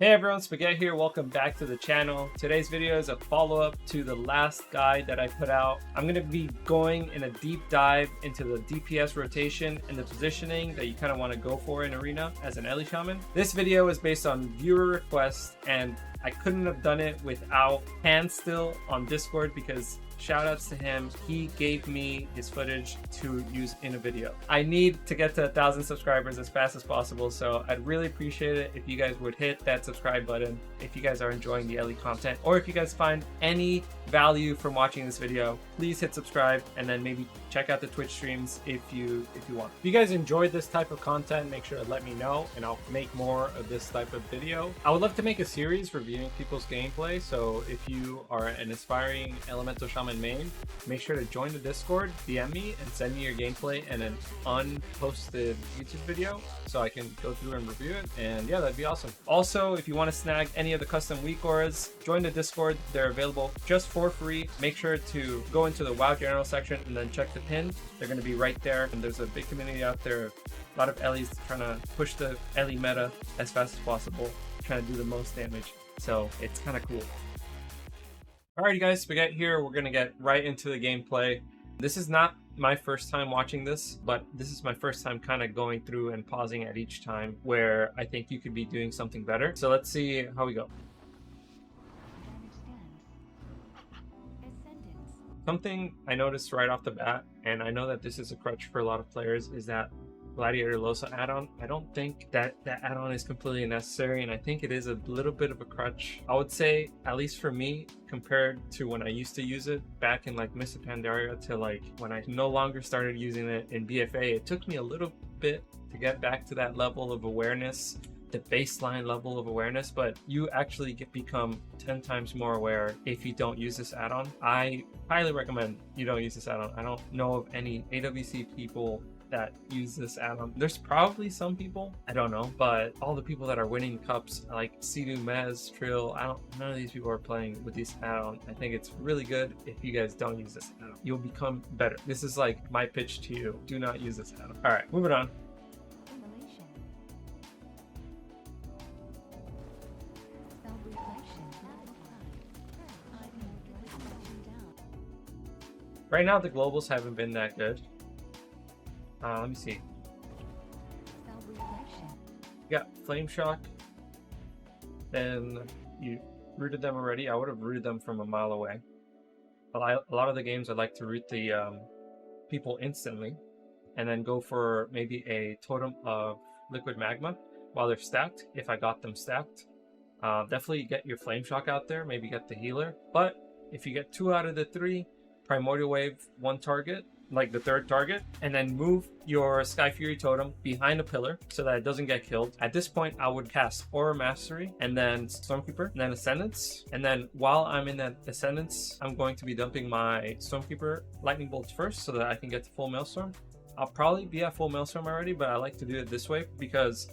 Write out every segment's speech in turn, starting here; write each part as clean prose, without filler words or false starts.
Hey everyone, Spaghetti here. Welcome back to the channel. Today's video is a follow-up to the last guide that I put out. I'm going to be going in a deep dive into the DPS rotation and the positioning that you kind of want to go for in Arena as an Ellie Shaman. This video is based on viewer requests, and I couldn't have done it without Handstill on Discord because shoutouts to him. He gave me his footage to use in a video. I need to get to 1,000 subscribers as fast as possible, so I'd really appreciate it if you guys would hit that subscribe button if you guys are enjoying the Ellie content, or if you guys find any value from watching this video, please hit subscribe and then maybe check out the Twitch streams if you want. If you guys enjoyed this type of content, make sure to let me know and I'll make more of this type of video. I would love to make a series reviewing people's gameplay, so if you are an aspiring Elemental Shaman main, make sure to join the Discord, DM me, and send me your gameplay and an unposted YouTube video so I can go through and review it, and yeah, that'd be awesome. Also, if you want to snag any of the custom weak auras, join the Discord. They're available just for free. Make sure to go into the WoW general section and then check the pin. They're going to be right there, and there's a big community out there, a lot of Ellies trying to push the Ellie meta as fast as possible, trying to do the most damage, so it's kind of cool. Alrighty guys, Spaghetti here. We're gonna get right into the gameplay. This is not my first time watching this, but this is my first time kind of going through and pausing at each time where I think you could be doing something better. So let's see how we go. Something I noticed right off the bat, and I know that this is a crutch for a lot of players, is that Gladiator Losa add-on. I don't think that add-on is completely necessary, and I think it is a little bit of a crutch. I would say, at least for me, compared to when I used to use it back in like Mist of Pandaria to like when I no longer started using it in BFA, it took me a little bit to get back to that level of awareness, the baseline level of awareness, but you actually become 10 times more aware if you don't use this add-on. I highly recommend you don't use this add-on. I don't know of any AWC people that use this add-on. There's probably some people, I don't know, but all the people that are winning cups like Sidu, Mez, Trill, none of these people are playing with this add-on. I think it's really good if you guys don't use this add-on. You'll become better. This is like my pitch to you. Do not use this add-on. All right, moving on. Right now, the globals haven't been that good. Let me see. You got Flame Shock. Then you rooted them already. I would have rooted them from a mile away. But a lot of the games I like to root the people instantly, and then go for maybe a totem of liquid magma while they're stacked. If I got them stacked, definitely get your Flame Shock out there. Maybe get the healer. But if you get 2 out of the 3, Primordial Wave 1 target, like the 3rd target, and then move your Sky Fury totem behind a pillar so that it doesn't get killed. At this point, I would cast Aura Mastery and then Stormkeeper and then Ascendance. And then while I'm in that Ascendance, I'm going to be dumping my Stormkeeper Lightning Bolts first so that I can get to full Maelstrom. I'll probably be at full Maelstrom already, but I like to do it this way because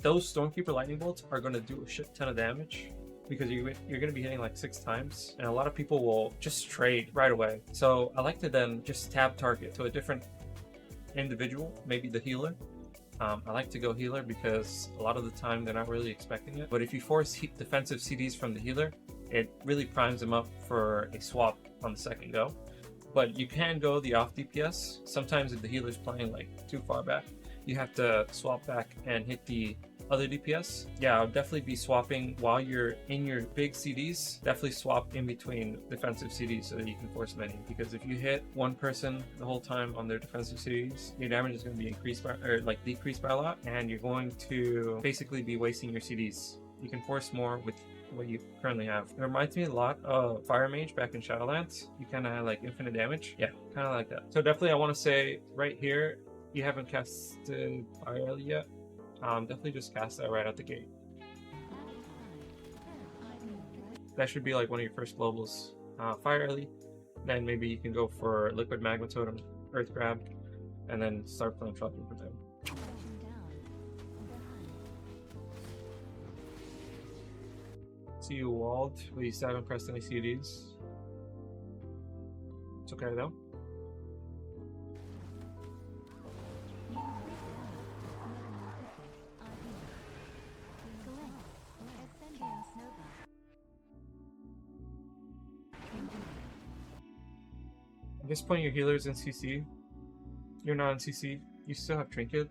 those Stormkeeper Lightning Bolts are going to do a shit ton of damage, because you're going to be hitting like 6 times, and a lot of people will just trade right away. So I like to then just tab target to a different individual, maybe the healer. I like to go healer because a lot of the time they're not really expecting it. But if you force defensive CDs from the healer, it really primes them up for a swap on the second go. But you can go the off DPS. Sometimes if the healer's playing like too far back, you have to swap back and hit the other DPS. Yeah, I'll definitely be swapping while you're in your big CDs. Definitely swap in between defensive CDs so that you can force many, because if you hit one person the whole time on their defensive CDs, your damage is going to be increased by, or like decreased by a lot, and you're going to basically be wasting your CDs. You can force more with what you currently have. It reminds me a lot of Fire Mage back in Shadowlands. You kind of have like infinite damage. Yeah, kind of like that. So definitely I want to say right here, you haven't casted Fire Ellie yet. Definitely just cast that right out the gate. That should be like one of your first globals. Fire Ellie, then maybe you can go for Liquid Magma Totem, Earth Grab, and then start playing Flame for them. See you walled, but you still haven't pressed any CDs. It's okay though. At this point, your healer's in CC. You're not in CC. You still have Trinket,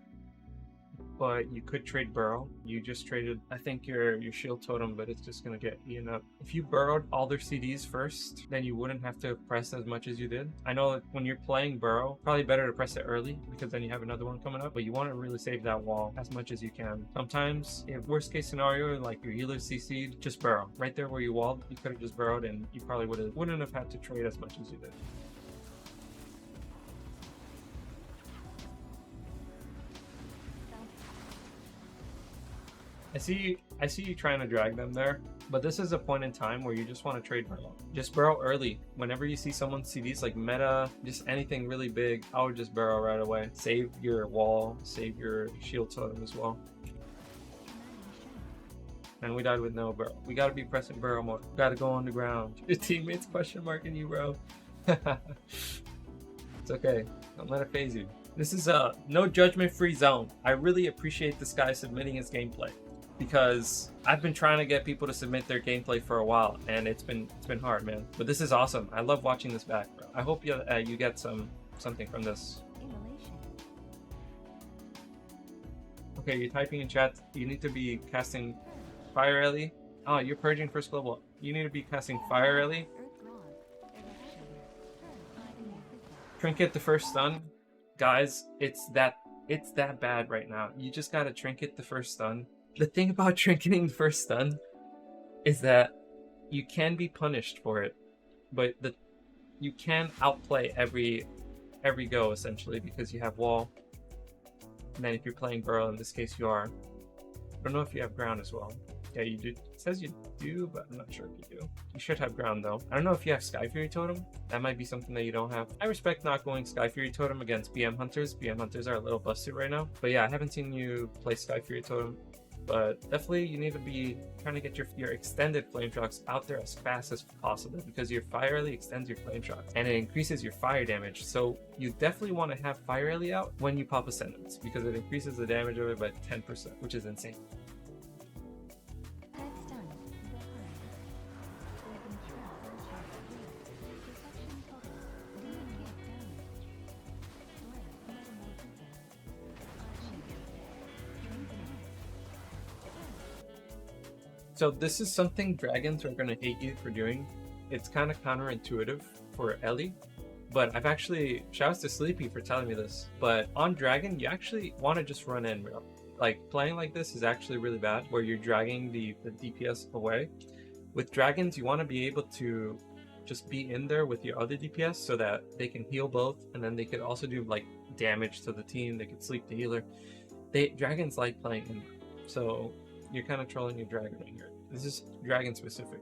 but you could trade Burrow. You just traded, I think, your shield totem, but it's just gonna get eaten up. If you burrowed all their CDs first, then you wouldn't have to press as much as you did. I know that when you're playing Burrow, probably better to press it early because then you have another one coming up, but you want to really save that wall as much as you can. Sometimes, if worst case scenario, like your healer CC'd, just Burrow. Right there where you walled, you could have just burrowed and you probably wouldn't have had to trade as much as you did. I see you trying to drag them there, but this is a point in time where you just want to trade Burrow. Just Burrow early. Whenever you see someone CDs like meta, just anything really big, I would just Burrow right away. Save your wall, save your shield totem as well. And we died with no Burrow. We gotta be pressing Burrow mode. We gotta go on the ground. Your teammates question marking you, bro. It's okay. Don't let it phase you. This is a no judgment free zone. I really appreciate this guy submitting his gameplay, because I've been trying to get people to submit their gameplay for a while, and it's been hard, man. But this is awesome. I love watching this back, bro. I hope you get something from this. Okay, you're typing in chat. You need to be casting Fire Ellie. Oh, you're purging first global. You need to be casting Fire Ellie. Trinket the first stun. Guys, it's that bad right now. You just gotta Trinket the first stun. The thing about trinketing the first stun is that you can be punished for it, but you can outplay every go essentially because you have wall. And then if you're playing Burrow, in this case you are. I don't know if you have ground as well. Yeah, you do. It says you do, but I'm not sure if you do. You should have ground though. I don't know if you have Sky Fury Totem. That might be something that you don't have. I respect not going Sky Fury Totem against BM Hunters. BM Hunters are a little busted right now. But yeah, I haven't seen you play Sky Fury Totem. But definitely you need to be trying to get your extended flame shocks out there as fast as possible, because your Fire Ellie extends your flame shocks and it increases your fire damage. So you definitely want to have Fire Ellie out when you pop Ascendance, because it increases the damage of it by 10%, which is insane. So this is something dragons are going to hate you for doing. It's kind of counterintuitive for Ellie, but I've actually, shouts to Sleepy for telling me this, but on dragon, you actually want to just run in, bro. Like, playing like this is actually really bad, where you're dragging the DPS away. With dragons, you want to be able to just be in there with your other DPS so that they can heal both, and then they could also do like damage to the team. They could sleep the healer. Dragons like playing in there, so you're kind of trolling your dragon right here. This is dragon specific.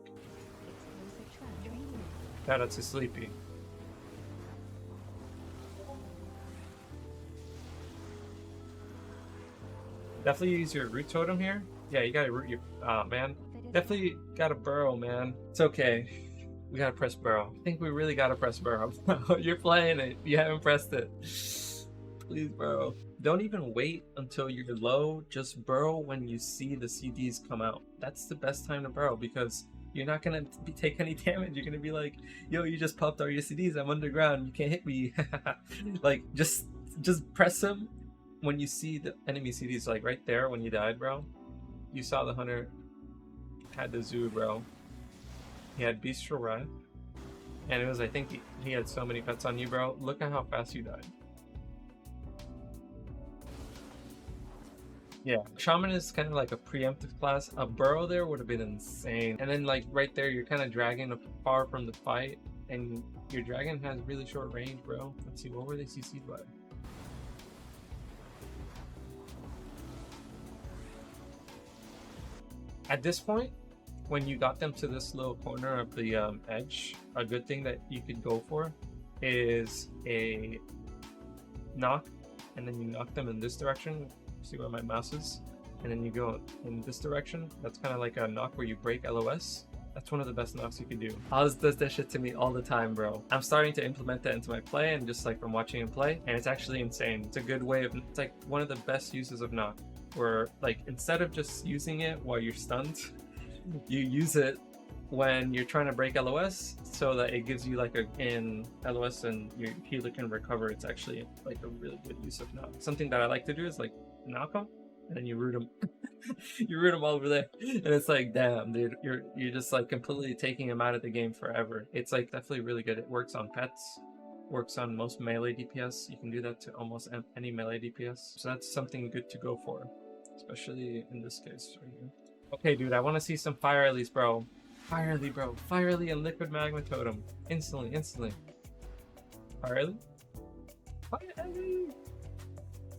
Shout out to Sleepy. Definitely use your root totem here. Yeah, you gotta root your man. Definitely gotta burrow, man. It's okay. We gotta press burrow. I think we really gotta press burrow. You're playing it. You haven't pressed it. Please burrow. Don't even wait until you're low. Just burrow when you see the CDs come out. That's the best time to burrow, because you're not gonna take any damage. You're gonna be like, yo, you just popped all your CDs. I'm underground. You can't hit me. Like, just press them when you see the enemy CDs. Like right there when you died, bro. You saw the hunter had the zoo, bro. He had Bestial Wrath, and it was, I think he had so many pets on you, bro. Look at how fast you died. Yeah, Shaman is kind of like a preemptive class. A burrow there would have been insane. And then like right there, you're kind of dragging far from the fight, and your dragon has really short range, bro. Let's see, what were they CC'd by? At this point, when you got them to this little corner of the edge, a good thing that you could go for is a knock, and then you knock them in this direction. See where my mouse is, and then you go in this direction. That's kind of like a knock where you break LOS. That's one of the best knocks you can do. Oz does that shit to me all the time, bro. I'm starting to implement that into my play, and just like from watching him play, and it's actually insane. It's a good way of, it's like one of the best uses of knock, where like instead of just using it while you're stunned, you use it when you're trying to break LOS, so that it gives you like in LOS and your healer can recover. It's actually like a really good use of knock. Something that I like to do is like knock them and then you root them. You root them all over there, and it's like, damn, dude, you're just like completely taking them out of the game forever. It's like definitely really good. It works on pets, works on most melee DPS. You can do that to almost any melee DPS, so that's something good to go for, especially in this case right here. Okay, dude, I want to see some fire Ellie's, bro. Fire Ellie, bro. Fire Ellie and liquid magma totem. Instantly. Fire Ellie? Fire Ellie!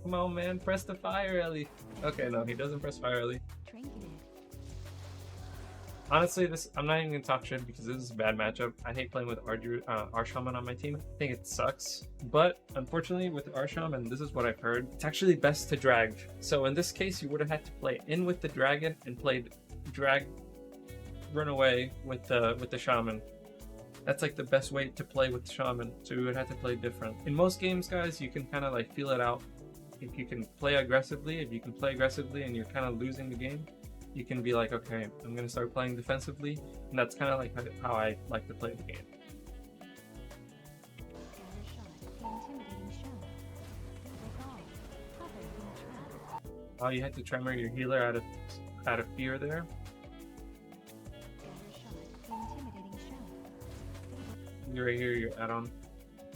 Come on, man. Press the fire Ellie. Okay, no, he doesn't press fire Ellie. Honestly, I'm not even gonna talk shit because this is a bad matchup. I hate playing with Arshaman on my team. I think it sucks. But unfortunately, with Arshaman, this is what I've heard, it's actually best to drag. So in this case, you would have had to play in with the dragon and played drag, run away with the shaman. That's like the best way to play with the shaman. So you would have to play different. In most games, guys, you can kind of like feel it out. If you can play aggressively, and you're kind of losing the game, you can be like, okay, I'm gonna start playing defensively, and that's kind of like how I like to play the game. Oh, you had to tremor your healer out of fear there. You're right here, your add-on.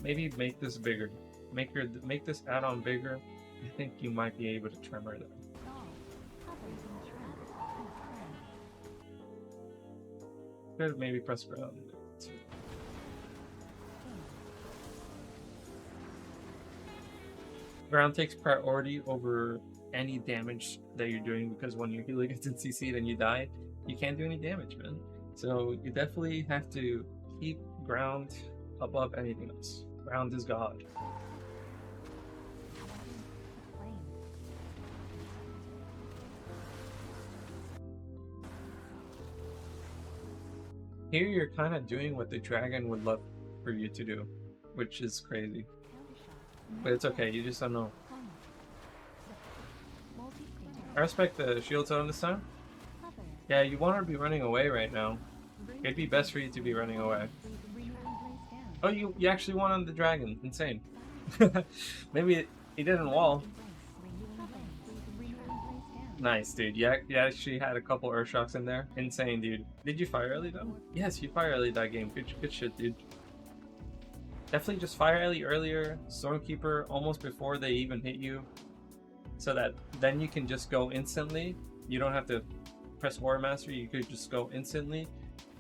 Maybe make this bigger. Make this add-on bigger. I think you might be able to tremor there. Could maybe press ground. Ground takes priority over any damage that you're doing, because when your healer gets in CC'd and you die, you can't do any damage, man. So you definitely have to keep ground above anything else. Ground is God. Here you're kind of doing what the dragon would love for you to do, which is crazy. But it's okay, you just don't know. I respect the shield totem this time. Yeah, you want to be running away right now. It'd be best for you to be running away. Oh, you actually won on the dragon. Insane. Maybe he didn't wall. Nice, dude. You actually had a couple Earth Shocks in there. Insane, dude. Did you fire early though? Yes, you fire early that game. Good shit, dude. Definitely just fire early earlier. Stormkeeper almost before they even hit you, so that then you can just go instantly. You don't have to press Warrior Master. You could just go instantly.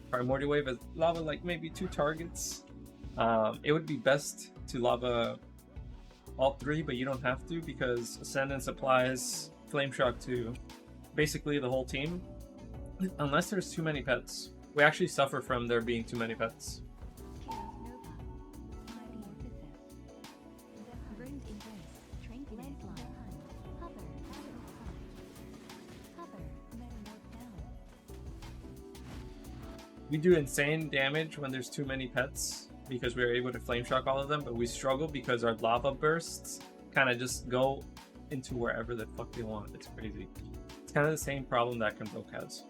Primordial Wave is lava like maybe 2 targets. It would be best to lava all 3, but you don't have to, because Ascendance applies Flame Shock to basically the whole team, unless there's too many pets. We actually suffer from there being too many pets. We do insane damage when there's too many pets, because we're able to Flame Shock all of them, but we struggle because our lava bursts kind of just go into wherever the fuck they want. It's crazy. It's kind of the same problem that Convoke has.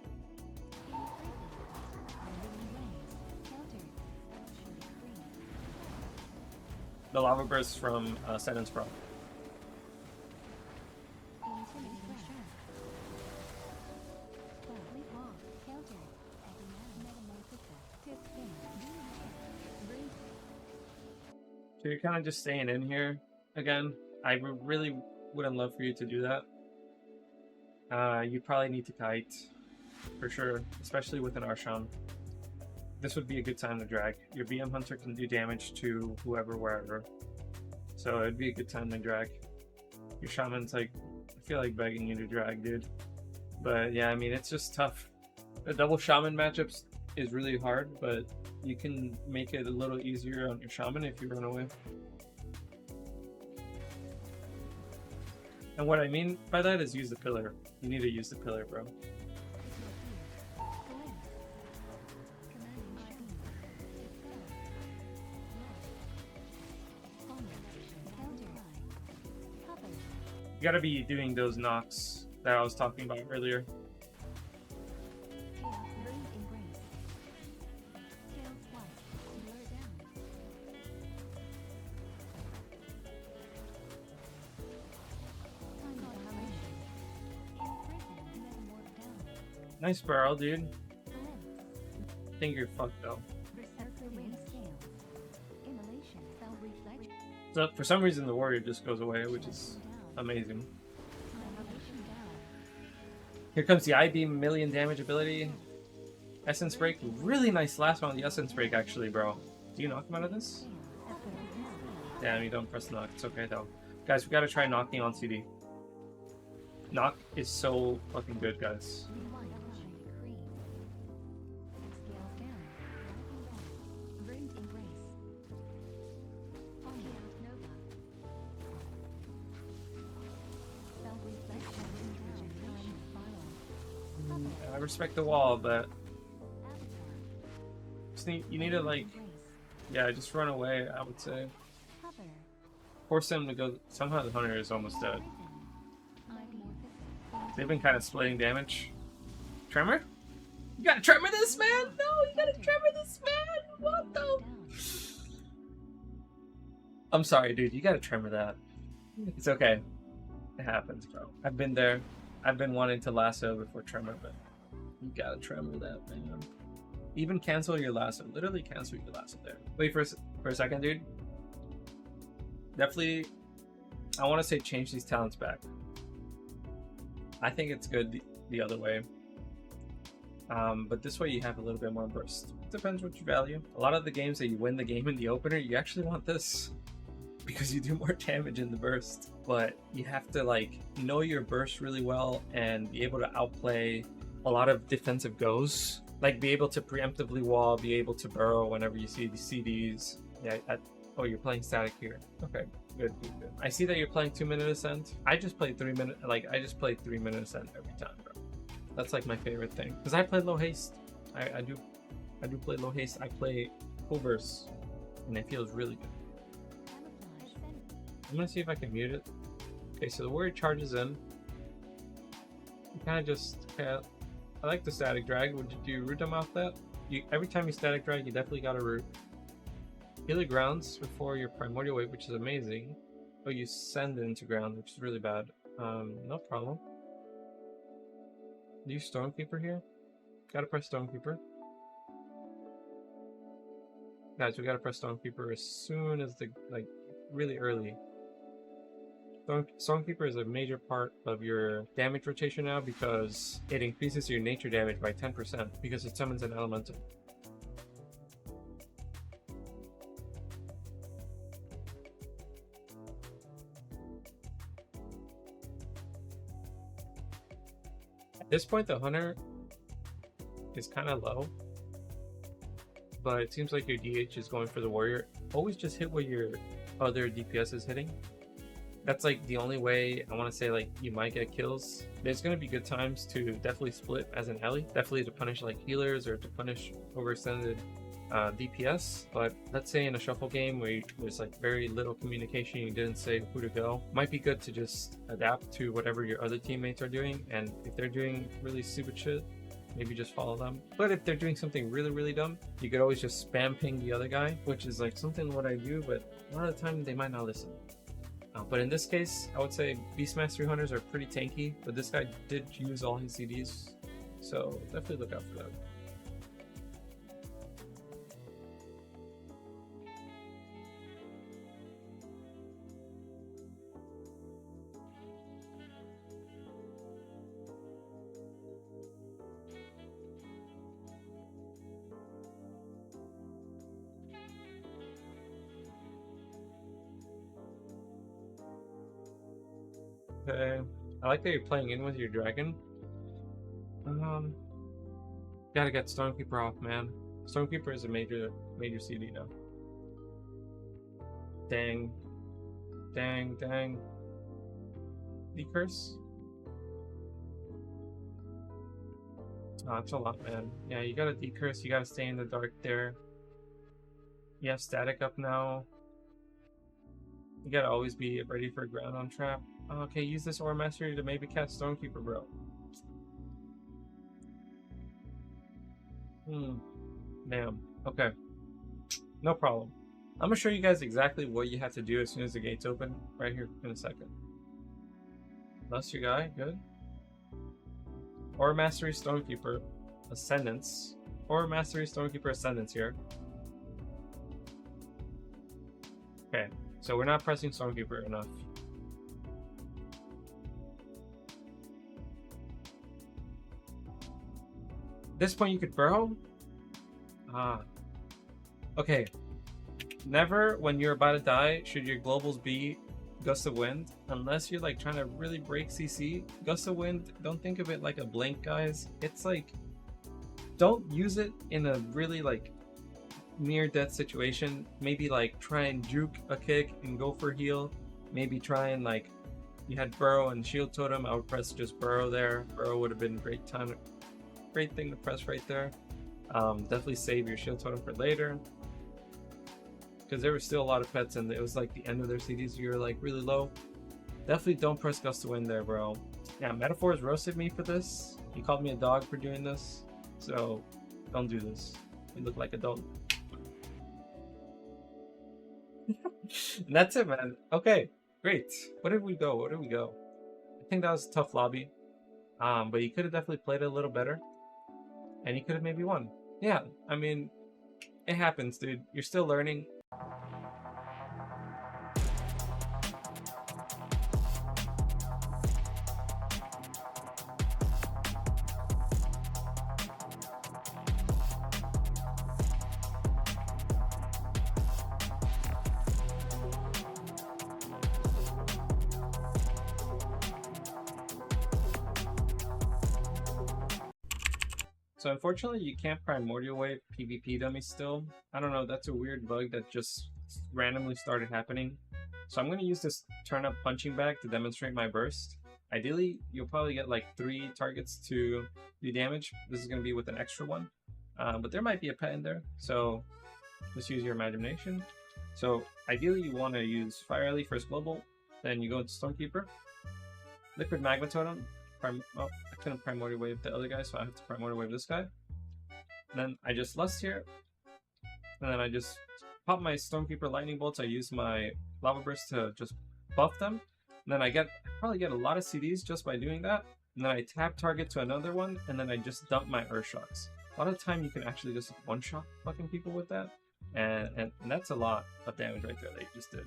The lava bursts from Sentence Pro. So you're kind of just staying in here again. I really wouldn't love for you to do that. You probably need to kite for sure, especially with an Arshan. This would be a good time to drag. Your BM Hunter can do damage to whoever, wherever. So it'd be a good time to drag. Your Shaman's like, I feel like begging you to drag, dude. But yeah, I mean, it's just tough. The double Shaman matchups is really hard, but you can make it a little easier on your Shaman if you run away. And what I mean by that is use the pillar. You need to use the pillar, bro. You gotta be doing those knocks that I was talking about earlier. Nice barrel, dude. I think you're fucked though. So for some reason the warrior just goes away, which is amazing. Here comes the I-beam million damage ability. Essence break, really nice last one on the essence break actually, bro. Do you knock him out of this? Damn, you don't press knock. It's okay though. Guys, we gotta try knocking on CD. Knock is so fucking good, guys. I respect the wall, but you need to like, yeah, just run away. I would say force them to go. Somehow the hunter is almost dead. They've been kind of splitting damage. Tremor? You gotta tremor this man! No, you gotta tremor this man! What the? I'm sorry, dude. You gotta tremor that. It's okay. It happens, bro. I've been there. I've been wanting to lasso before tremor, but you gotta tremor that, man. Even cancel your lasso. Literally cancel your lasso there. Wait for a second, dude. Definitely, I want to say change these talents back. I think it's good the other way. But this way you have a little bit more burst. Depends what you value. A lot of the games that you win the game in the opener, you actually want this because you do more damage in the burst. But you have to like know your burst really well and be able to outplay a lot of defensive goes. Like be able to preemptively wall, be able to burrow whenever you see these CDs. Yeah, oh, you're playing static here. Okay, good. I see that you're playing 2-minute ascent. I just played 3-minute, I just play 3-minute ascent every time, bro. That's like my favorite thing. Because I play low haste. I do play low haste. I play full burst. And it feels really good. I'm gonna see if I can mute it. Okay, so the warrior charges in. You kind of just, okay, I like the static drag. Would you root them off that? Every time you static drag, you definitely gotta root. Heal the grounds before your primordial wave, which is amazing. Oh, you send it into ground, which is really bad. No problem. Do you Stormkeeper here? Gotta press Stormkeeper. Guys, we gotta press Stormkeeper as soon as really early. Stormkeeper is a major part of your damage rotation now because it increases your nature damage by 10% because it summons an elemental. At this point, the hunter is kind of low, but it seems like your DH is going for the warrior. Always just hit what your other DPS is hitting. That's like the only way I want to say like you might get kills. There's going to be good times to definitely split as an ally, definitely to punish like healers or to punish overextended DPS. But let's say in a shuffle game where there's like very little communication, you didn't say who to go, might be good to just adapt to whatever your other teammates are doing, and if they're doing really stupid shit, maybe just follow them. But if they're doing something really dumb, you could always just spam ping the other guy, which is like something what I do, but a lot of the time they might not listen. But in this case, I would say Beast Mastery Hunters are pretty tanky, but this guy did use all his CDs, so definitely look out for that. Okay, I like that you're playing in with your dragon. Gotta get Stormkeeper off, man. Stormkeeper is a major CD now. Dang. Decurse? Oh, that's a lot, man. Yeah, you gotta decurse, you gotta stay in the dark there. You have static up now. You gotta always be ready for a ground on trap. Okay, use this Aura Mastery to maybe cast Stormkeeper, bro. Damn. Okay. No problem. I'm gonna show you guys exactly what you have to do as soon as the gates open. Right here in a second. Bless your guy. Good. or Mastery Stonekeeper Ascendance, or Mastery Stonekeeper Ascendance here. Okay, so we're not pressing Stonekeeper enough. At this point you could burrow? Okay. Never, when you're about to die, should your globals be Gust of Wind, unless you're like trying to really break CC. Gust of Wind, don't think of it like a blink, guys. It's like, don't use it in a really like near death situation. Maybe like try and juke a kick and go for heal. Maybe try and like, you had Burrow and Shield Totem, I would press just Burrow there. Burrow would have been a great thing to press right there. Definitely save your Shield Totem for later, because there were still a lot of pets and it was like the end of their CDs, so you were like really low. Definitely don't press Gust of Wind there, bro. Yeah, Metaphors roasted me for this. He called me a dog for doing this, so don't do this. You look like a dog. And that's it, man. Okay, great. Where did we go? I think that was a tough lobby. But you could have definitely played it a little better, and you could have maybe won. Yeah, I mean, it happens, dude. You're still learning. So unfortunately, you can't Primordial Wave PvP dummies still. I don't know, that's a weird bug that just randomly started happening. So I'm going to use this turn up punching bag to demonstrate my burst. Ideally, you'll probably get like 3 targets to do damage. This is going to be with an extra one. But there might be a pet in there, so just use your imagination. So ideally, you want to use Fire Alley first global, then you go into Stonekeeper, Liquid Magma Totem, oh, I couldn't Primordial Wave the other guy, so I have to Primordial Wave this guy. And then I just Lust here, and then I just pop my Stonekeeper Lightning Bolts. I use my Lava Burst to just buff them. And then I probably get a lot of CDs just by doing that. And then I tap target to another one, and then I just dump my Earth Shocks. A lot of the time you can actually just one-shot fucking people with that. And that's a lot of damage right there that you just did.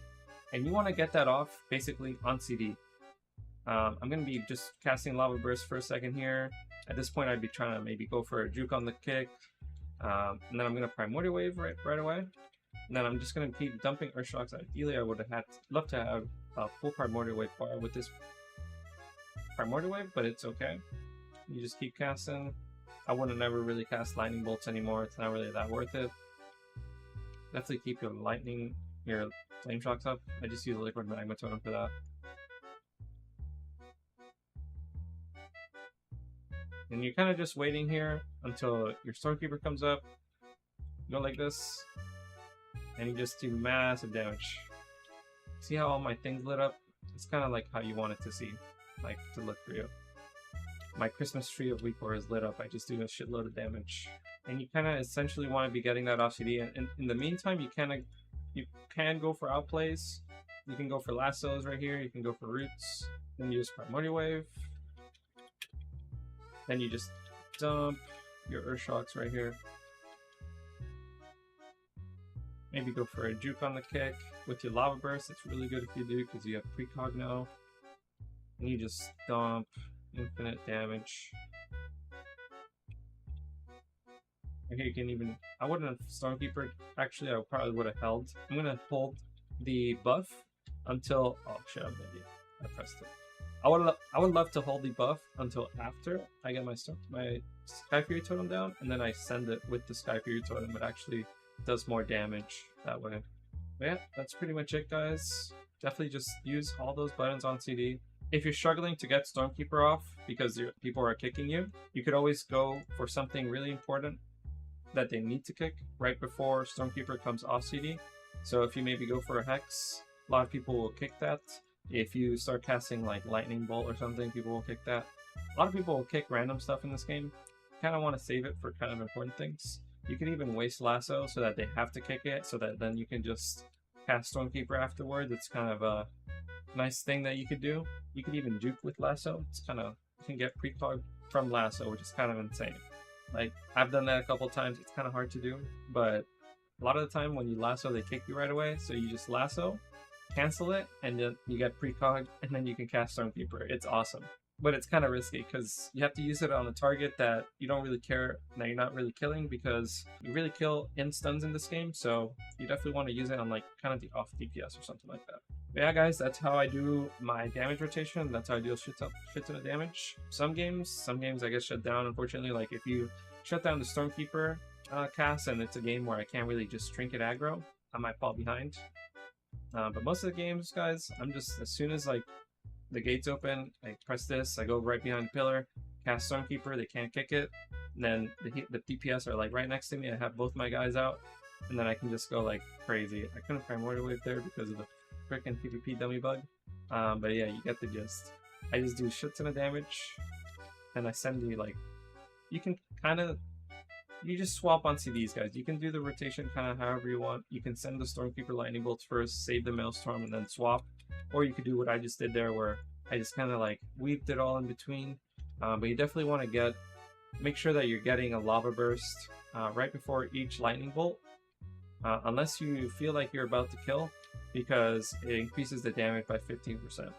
And you want to get that off basically on CD. I'm going to be just casting Lava Burst for a second here. At this point, I'd be trying to maybe go for a juke on the kick. And then I'm going to Primordial Wave right away. And then I'm just going to keep dumping Earth Shocks. Ideally, I would have loved to have a full Primordial Wave bar with this Primordial Wave, but it's okay. You just keep casting. I wouldn't never really cast Lightning Bolts anymore. It's not really that worth it. Definitely keep your Flame Shocks up. I just use a Liquid Magma Totem for that. And you're kind of just waiting here until your Stonekeeper comes up. You go like this, and you just do massive damage. See how all my things lit up? It's kind of like how you want it to look for you. My Christmas tree of Week 4 is lit up. I just do a shitload of damage. And you kind of essentially want to be getting that off CD. And in the meantime, you can go for outplays. You can go for lassos right here. You can go for roots. Then you just Primordial Wave. Then you just dump your Earth Shocks right here. Maybe go for a juke on the kick with your Lava Burst. It's really good if you do, because you have precog now. And you just dump infinite damage. Okay, you can even... I wouldn't have Stonekeeper. Actually, I probably would have held. I'm going to hold the buff until... Oh shit, I pressed it. I would love to hold the buff until after I get my Sky Fury Totem down, and then I send it with the Sky Fury Totem. It actually does more damage that way. But yeah, that's pretty much it, guys. Definitely just use all those buttons on CD. If you're struggling to get Stonekeeper off because people are kicking you, you could always go for something really important that they need to kick right before Stonekeeper comes off CD. So if you maybe go for a Hex, a lot of people will kick that. If you start casting like Lightning Bolt or something, people will kick that. A lot of people will kick random stuff in this game. Kind of want to save it for kind of important things. You can even waste Lasso so that they have to kick it, so that then you can just cast Stonekeeper afterwards. It's kind of a nice thing that you could do. You could even juke with Lasso. It's kind of, you can get precog from lasso, which is kind of insane. Like, I've done that a couple times. It's kind of hard to do, but a lot of the time when you lasso, they kick you right away. So you just lasso, cancel it, and then you get precog, and then you can cast Stormkeeper. It's awesome. But it's kind of risky because you have to use it on a target that you don't really care, that you're not really killing, because you really kill in stuns in this game. So you definitely want to use it on like kind of the off DPS or something like that. But yeah, guys, that's how I do my damage rotation. That's how I deal shit ton of damage. Some games I get shut down, unfortunately. Like if you shut down the Stormkeeper cast and it's a game where I can't really just trinket aggro, I might fall behind. But most of the games, guys, I'm just, as soon as like the gate's open, I press this, I go right behind the pillar, cast Stormkeeper, they can't kick it, and then the DPS are like right next to me, I have both my guys out, and then I can just go like crazy. I couldn't primordial wave there because of the freaking PvP dummy bug, but yeah, you get the gist. I just do shit ton of damage, and I send you like, you can kind of, you just swap on CDs, guys. You can do the rotation kind of however you want. You can send the Stormkeeper lightning bolts first, save the Maelstrom, and then swap. Or you could do what I just did there, where I just kind of like weaved it all in between. But you definitely want to make sure that you're getting a lava burst right before each lightning bolt, unless you feel like you're about to kill, because it increases the damage by 15%.